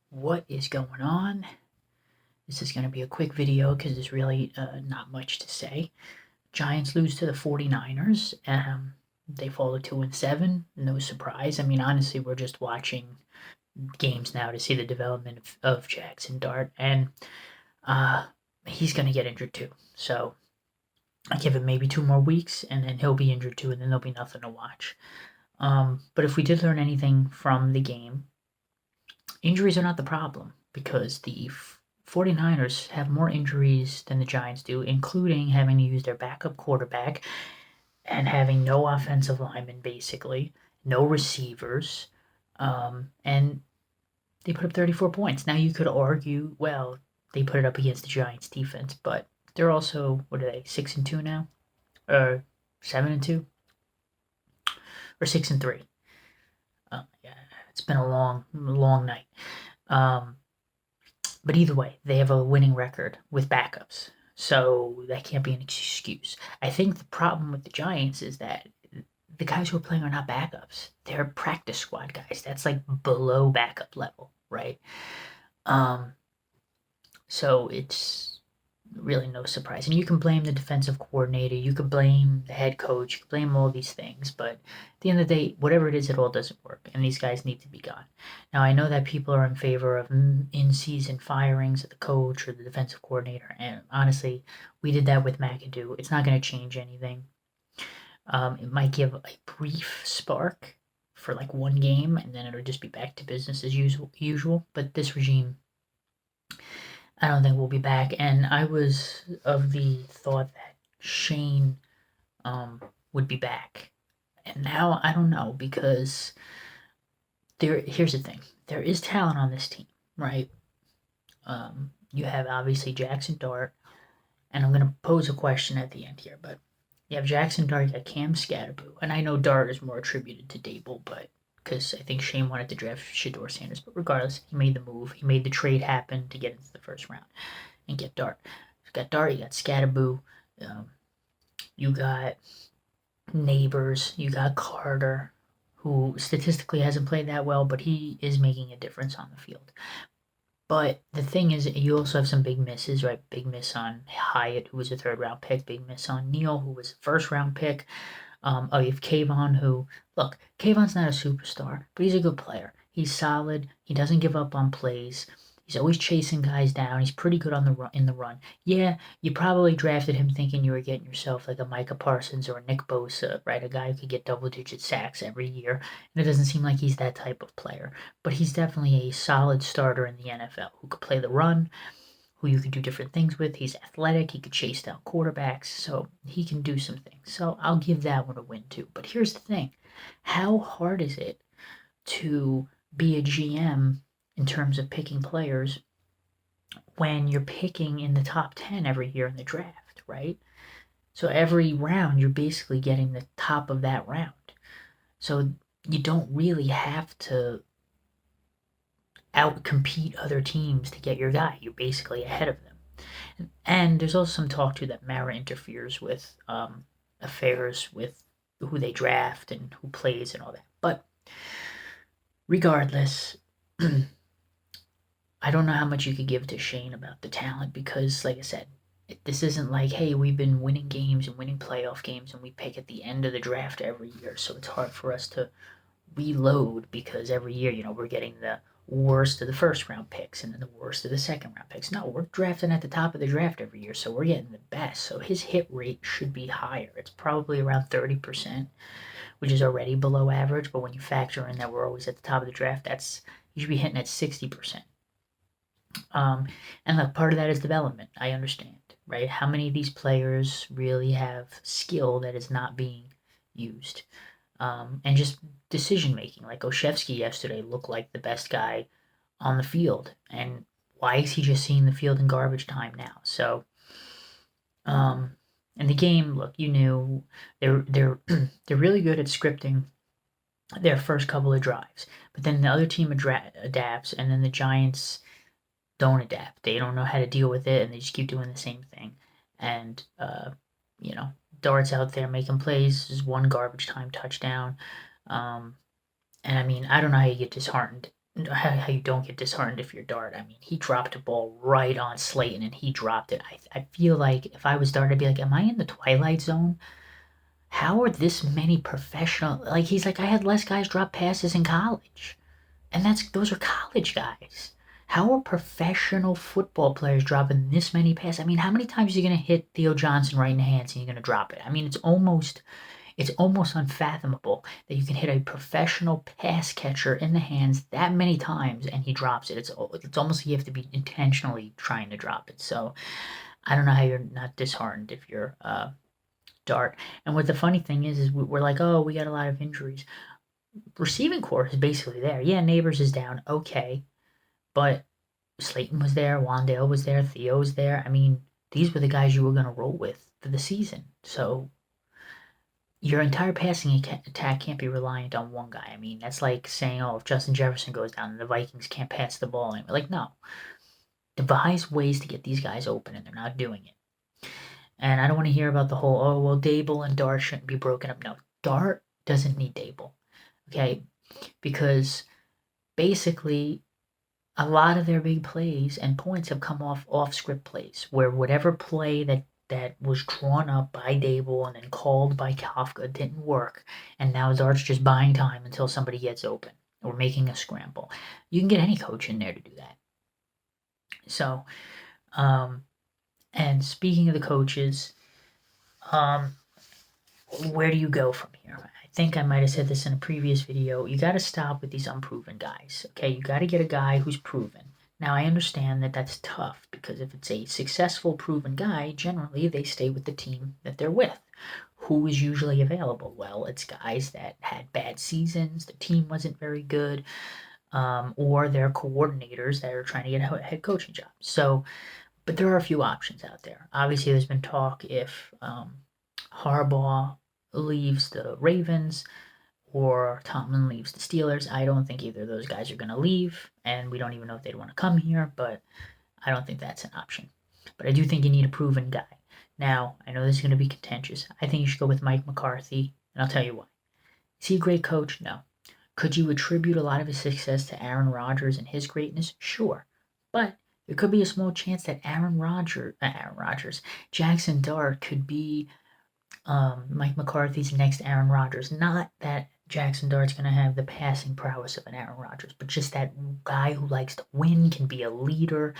What is going on? This is going to be a quick video because there's really not much to say. Giants lose to the 49ers. They fall to 2-7. No surprise. I mean, honestly, we're just watching games now to see the development of Jackson Dart, and he's going to get injured too. So I give him maybe 2 more weeks, and then he'll be injured too, and then there'll be nothing to watch. But if we did learn anything from the game, injuries are not the problem because the 49ers have more injuries than the Giants do, including having to use their backup quarterback and having no offensive linemen, basically, no receivers, and they put up 34 points. Now you could argue, well, they put it up against the Giants defense, but they're also, what are they, 6-2 now? Or 7-2? Or 6-3? Yeah, it's been a long, long night. But either way, they have a winning record with backups. So that can't be an excuse. I think the problem with the Giants is that the guys who are playing are not backups. They're practice squad guys. That's like below backup level, right? So it's really no surprise. And you can blame the defensive coordinator, you could blame the head coach, you could blame all these things, but at the end of the day, whatever it is, it all doesn't work, and these guys need to be gone. Now, I know that people are in favor of in-season firings of the coach or the defensive coordinator, and honestly, we did that with McAdoo. It's not going to change anything. It might give a brief spark for like one game, and then it'll just be back to business as usual. But this regime, I don't think we'll be back. And I was of the thought that Shane would be back. And now I don't know because here's the thing. There is talent on this team, right? You have obviously Jackson Dart, and I'm gonna pose a question at the end here, but you have Jackson Dart, you got Cam Scatterboo, and I know Dart is more attributed to Dable, but because I think Shane wanted to draft Shedeur Sanders, but regardless, he made the move. He made the trade happen to get into the first round and get Dart. You got Dart, you got Scatterboo, you got Neighbors, you got Carter, who statistically hasn't played that well, but he is making a difference on the field. But the thing is, you also have some big misses, right? Big miss on Hyatt, who was a third-round pick. Big miss on Neal, who was a first-round pick. You have Kayvon, who, look, Kayvon's not a superstar, but he's a good player. He's solid. He doesn't give up on plays. He's always chasing guys down. He's pretty good on the run, in the run. Yeah, you probably drafted him thinking you were getting yourself like a Micah Parsons or a Nick Bosa, right? A guy who could get double-digit sacks every year. And it doesn't seem like he's that type of player. But he's definitely a solid starter in the NFL who could play the run, who you could do different things with. He's athletic. He could chase down quarterbacks. So he can do some things. So I'll give that one a win too. But here's the thing. How hard is it to be a GM in terms of picking players when you're picking in the top 10 every year in the draft, right? So every round, you're basically getting the top of that round. So you don't really have to outcompete other teams to get your guy. You're basically ahead of them. And there's also some talk too that Mara interferes with affairs with who they draft and who plays and all that. But regardless, I don't know how much you could give to Shane about the talent because, like I said, this isn't like, hey, we've been winning games and winning playoff games and we pick at the end of the draft every year. So it's hard for us to reload because every year, we're getting the worst of the first round picks and then the worst of the second round picks. No, we're drafting at the top of the draft every year, so we're getting the best. So his hit rate should be higher. It's probably around 30%, which is already below average. But when you factor in that we're always at the top of the draft, you should be hitting at 60%. And look, part of that is development. I understand, right? How many of these players really have skill that is not being used? And just decision making. Like Oshevsky yesterday looked like the best guy on the field, and why is he just seeing the field in garbage time now? So, in the game, look, you knew they're they're really good at scripting their first couple of drives, but then the other team adapts, and then the Giants don't adapt. They don't know how to deal with it, and they just keep doing the same thing. And Dart's out there making plays. There's one garbage time touchdown. And I mean, I don't know how you get disheartened how you don't get disheartened if you're Dart. I mean, he dropped a ball right on Slayton, and he dropped it. I feel like if I was Dart, I'd be like, am I in the twilight zone? How are this many professional? Like he's like, I had less guys drop passes in college, and those are college guys. How are professional football players dropping this many passes? I mean, how many times are you gonna hit Theo Johnson right in the hands and you're gonna drop it? I mean, it's almost unfathomable that you can hit a professional pass catcher in the hands that many times and he drops it. It's almost like you have to be intentionally trying to drop it. So I don't know how you're not disheartened if you're Dart. And what the funny thing is we're like, oh, we got a lot of injuries. Receiving core is basically there. Yeah, Neighbors is down. Okay, but Slayton was there, Wandale was there, Theo was there. I mean, these were the guys you were going to roll with for the season. So your entire passing attack can't be reliant on one guy. I mean, that's like saying, oh, if Justin Jefferson goes down, the Vikings can't pass the ball. And like, no. Devise ways to get these guys open, and they're not doing it. And I don't want to hear about the whole, oh, well, Dable and Dart shouldn't be broken up. No, Dart doesn't need Dable, okay? Because basically, a lot of their big plays and points have come off script plays, where whatever play that was drawn up by Dable and then called by Kafka didn't work, and now Dart's just buying time until somebody gets open or making a scramble. You can get any coach in there to do that. So, and speaking of the coaches, um, where do you go from here? I think I might have said this in a previous video. You got to stop with these unproven guys. Okay, you got to get a guy who's proven. Now I understand that that's tough because if it's a successful proven guy, generally they stay with the team that they're with. Who is usually available? Well, it's guys that had bad seasons, the team wasn't very good, or they're coordinators that are trying to get head coaching jobs. So, but there are a few options out there. Obviously, there's been talk if Harbaugh leaves the Ravens or Tomlin leaves the Steelers. I don't think either of those guys are going to leave, and we don't even know if they'd want to come here, but I don't think that's an option. But I do think you need a proven guy. Now, I know this is going to be contentious. I think you should go with Mike McCarthy, and I'll tell you why. Is he a great coach? No. Could you attribute a lot of his success to Aaron Rodgers and his greatness? Sure. But there could be a small chance that Jackson Dart could be Mike McCarthy's next Aaron Rodgers. Not that Jackson Dart's going to have the passing prowess of an Aaron Rodgers, but just that guy who likes to win, can be a leader,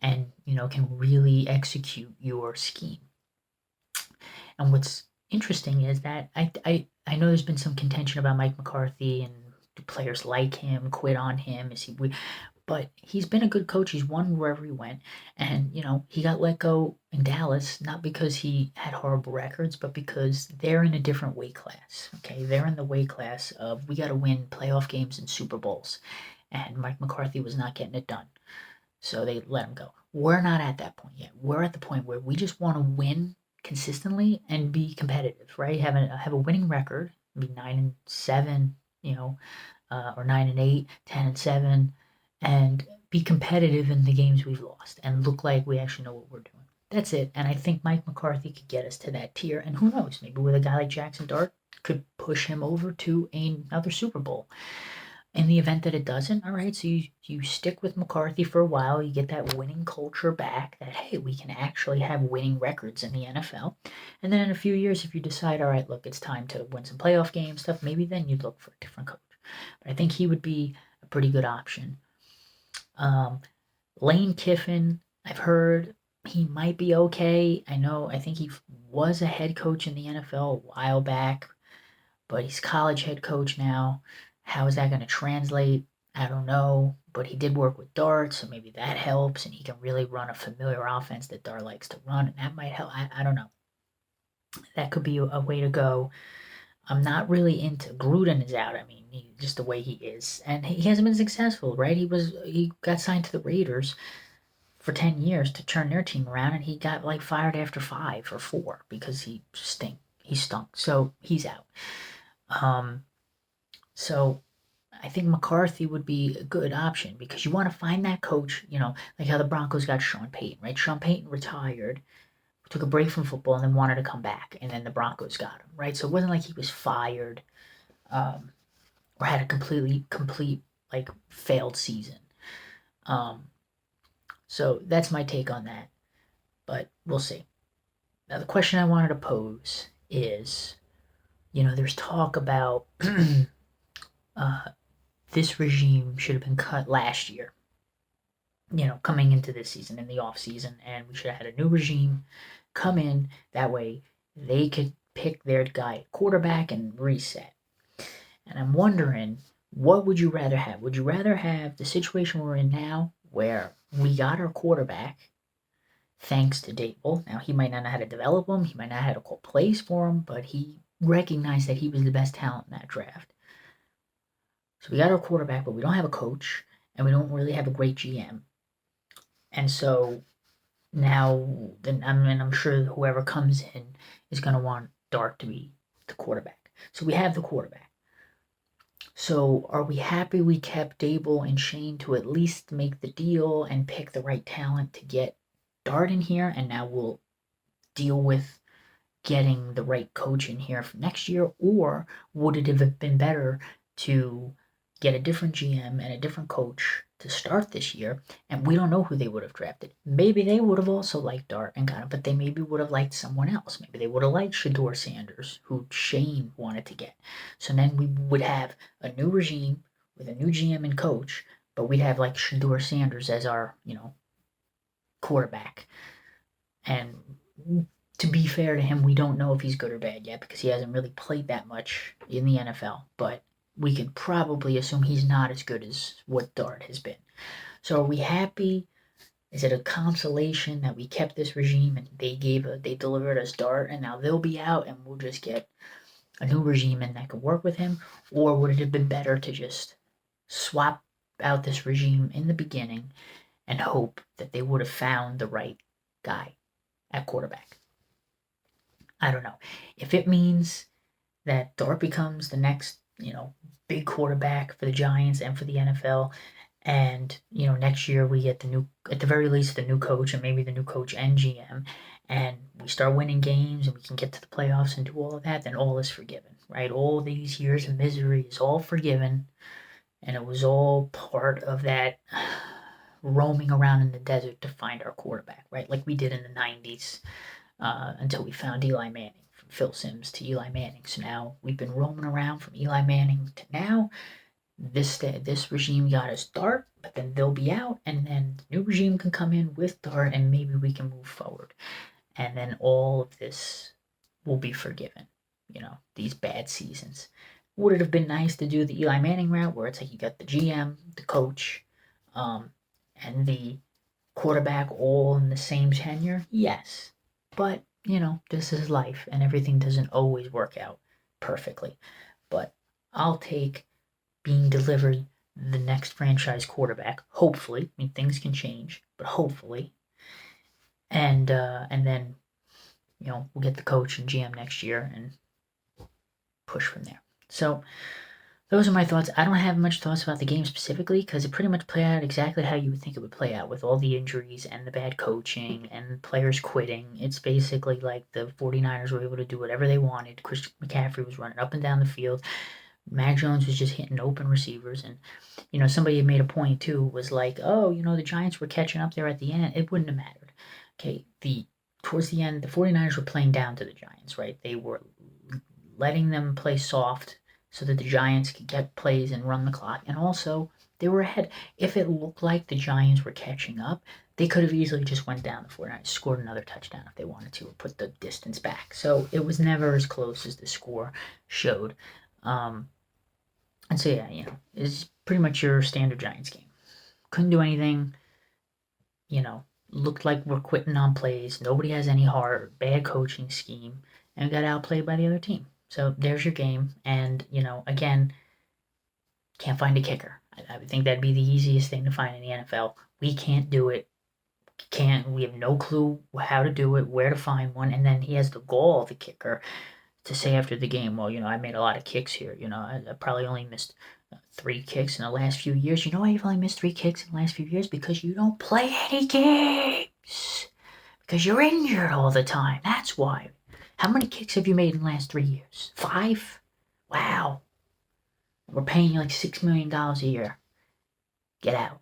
and can really execute your scheme. And what's interesting is that I know there's been some contention about Mike McCarthy and do players like him, quit on him? But he's been a good coach. He's won wherever he went, and he got let go in Dallas not because he had horrible records, but because they're in a different weight class. Okay, they're in the weight class of we got to win playoff games and Super Bowls, and Mike McCarthy was not getting it done, so they let him go. We're not at that point yet. We're at the point where we just want to win consistently and be competitive, right? Have a winning record, be 9-7, or 9-8, 10-7, and be competitive in the games we've lost and look like we actually know what we're doing. That's it. And I think Mike McCarthy could get us to that tier. And who knows, maybe with a guy like Jackson Dart could push him over to another Super Bowl. In the event that it doesn't, all right, so you stick with McCarthy for a while, you get that winning culture back, that, hey, we can actually have winning records in the NFL. And then in a few years, if you decide, all right, look, it's time to win some playoff game stuff, maybe then you'd look for a different coach. But I think he would be a pretty good option. Lane Kiffin, I've heard he might be okay. I think he was a head coach in the NFL a while back, but he's college head coach now. How is that going to translate? I don't know, but he did work with Dart, so maybe that helps, and he can really run a familiar offense that Dart likes to run, and that might help. I don't know. That could be a way to go. I'm not really into Gruden is out. I mean, just the way he is, and he hasn't been successful, right? He got signed to the Raiders for 10 years to turn their team around, and he got fired after 5 or 4 because he stunk. So he's out. So I think McCarthy would be a good option because you want to find that coach, like how the Broncos got Sean Payton, right? Sean Payton retired, took a break from football, and then wanted to come back, and then the Broncos got him, right? So it wasn't like he was fired or had a complete like failed season. So that's my take on that, but we'll see. Now the question I wanted to pose is, there's talk about this regime should have been cut last year, coming into this season in the off season, and we should have had a new regime come in. That way they could pick their guy quarterback and reset. And I'm wondering, what would you rather have? Would you rather have the situation we're in now where we got our quarterback thanks to Dable? Now, he might not know how to develop him, he might not know how to call plays for him, but he recognized that he was the best talent in that draft. So we got our quarterback, but we don't have a coach, and we don't really have a great GM. And so now, I'm sure whoever comes in is going to want Dart to be the quarterback. So we have the quarterback. So are we happy we kept Dable and Shane to at least make the deal and pick the right talent to get Dart in here, and now we'll deal with getting the right coach in here for next year? Or would it have been better to get a different GM and a different coach to start this year, and we don't know who they would have drafted? Maybe they would have also liked Dart and got him, but they maybe would have liked someone else. Maybe they would have liked Shedeur Sanders, who Shane wanted to get. So then we would have a new regime with a new GM and coach, but we'd have like Shedeur Sanders as our, quarterback. And to be fair to him, we don't know if he's good or bad yet because he hasn't really played that much in the NFL, but we could probably assume he's not as good as what Dart has been. So are we happy? Is it a consolation that we kept this regime and they delivered us Dart, and now they'll be out and we'll just get a new regime in that could work with him? Or would it have been better to just swap out this regime in the beginning and hope that they would have found the right guy at quarterback? I don't know. If it means that Dart becomes the next, big quarterback for the Giants and for the NFL, and, next year we get at the very least, the new coach, and maybe the new coach and GM, and we start winning games and we can get to the playoffs and do all of that, then all is forgiven, right? All these years of misery is all forgiven, and it was all part of that roaming around in the desert to find our quarterback, right? Like we did in the 90s until we found Eli Manning. From Phil Simms to Eli Manning. So now we've been roaming around from Eli Manning to now. This regime got us Dart, but then they'll be out, and then the new regime can come in with Dart, and maybe we can move forward. And then all of this will be forgiven, these bad seasons. Would it have been nice to do the Eli Manning route where it's like you got the GM, the coach, and the quarterback all in the same tenure? Yes. But, this is life, and everything doesn't always work out perfectly. But I'll take being delivered the next franchise quarterback, hopefully. I mean, things can change, but hopefully. And then, we'll get the coach and GM next year and push from there. So those are my thoughts. I don't have much thoughts about the game specifically because it pretty much played out exactly how you would think it would play out, with all the injuries and the bad coaching and players quitting. It's basically like the 49ers were able to do whatever they wanted. Christian McCaffrey was running up and down the field. Mac Jones was just hitting open receivers. And, somebody had made a point too, was like, oh, the Giants were catching up there at the end. It wouldn't have mattered. Okay, towards the end, the 49ers were playing down to the Giants, right? They were letting them play soft so that the Giants could get plays and run the clock. And also, they were ahead. If it looked like the Giants were catching up, they could have easily just went down the 49ers, scored another touchdown if they wanted to, or put the distance back. So it was never as close as the score showed. And so, yeah, it's pretty much your standard Giants game. Couldn't do anything. Looked like we're quitting on plays. Nobody has any heart. Bad coaching scheme. And got outplayed by the other team. So there's your game. And, again, can't find a kicker. I would think that'd be the easiest thing to find in the NFL. We can't do it. We have no clue how to do it, where to find one. And then he has the gall, the kicker, to say after the game, well, I made a lot of kicks here. I probably only missed 3 kicks in the last few years. You know why you've only missed 3 kicks in the last few years? Because you don't play any games. Because you're injured all the time. That's why. How many kicks have you made in the last 3 years? 5? Wow. We're paying you like $6 million a year. Get out.